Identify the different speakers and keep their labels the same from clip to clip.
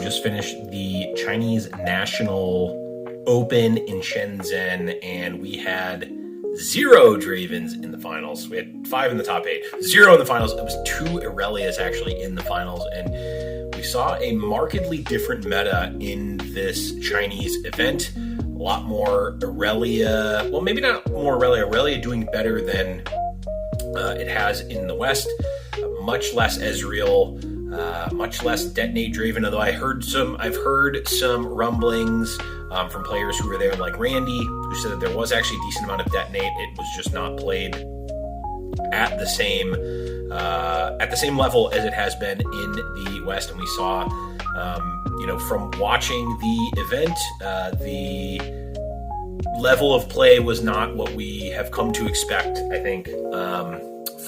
Speaker 1: just finished the Chinese National Open in Shenzhen, and we had 0 Dravens in the finals. We had 5 in the top 8, 0 in the finals. It was 2 Aurelias actually in the finals, and we saw a markedly different meta in this Chinese event. A lot more Aurelia. Well, maybe not more Aurelia. Aurelia doing better than it has in the West. Much less Ezreal. Much less Detonate Draven, although I've heard some rumblings from players who were there, like Randy, who said that there was actually a decent amount of Detonate. It was just not played at the same level as it has been in the West. And we saw, from watching the event, the level of play was not what we have come to expect, I think,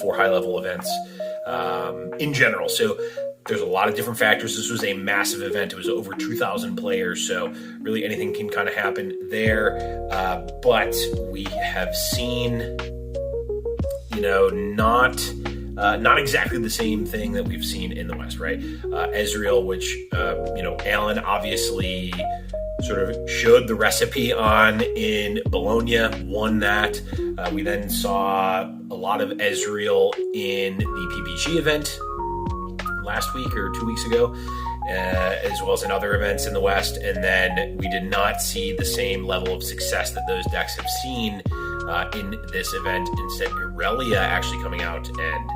Speaker 1: for high-level events in general. So there's a lot of different factors. This was a massive event. It was over 2,000 players, so really anything can kind of happen there. But we have seen, not exactly the same thing that we've seen in the West, right? Ezreal, which, Alan obviously sort of showed the recipe on in Bologna, won that. We then saw a lot of Ezreal in the PPG event last week or 2 weeks ago, as well as in other events in the West. And then we did not see the same level of success that those decks have seen in this event. Instead, Aurelia actually coming out and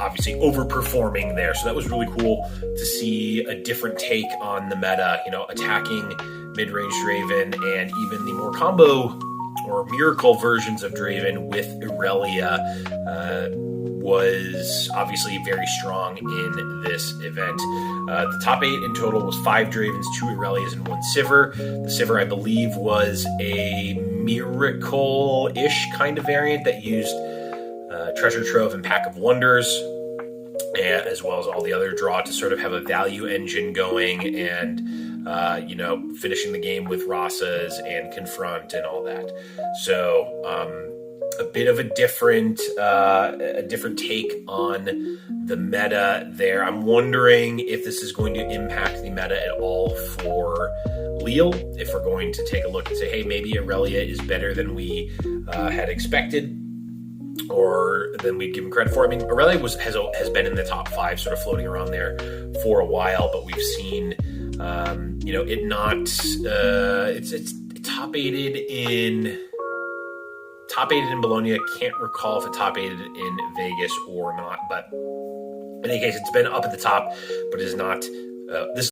Speaker 1: obviously overperforming there. So that was really cool to see a different take on the meta, attacking mid-range Draven and even the more combo or miracle versions of Draven with Aurelia was obviously very strong in this event. The top 8 in total was 5 Dravens, 2 Aurelias, and 1 Sivir. The Sivir, I believe, was a miracle-ish kind of variant that used Treasure Trove and Pack of Wonders, as well as all the other draw to sort of have a value engine going and, finishing the game with Rasas and Confront and all that. So a bit of a different take on the meta there. I'm wondering if this is going to impact the meta at all for Leal, if we're going to take a look and say, hey, maybe Aurelia is better than we had expected, or than we'd given credit for. I mean, Aurelia has been in the top 5, sort of floating around there for a while, but we've seen, it not. It's top 8'd in Bologna. Can't recall if it top 8'd in Vegas or not, but in any case, it's been up at the top, but is not. This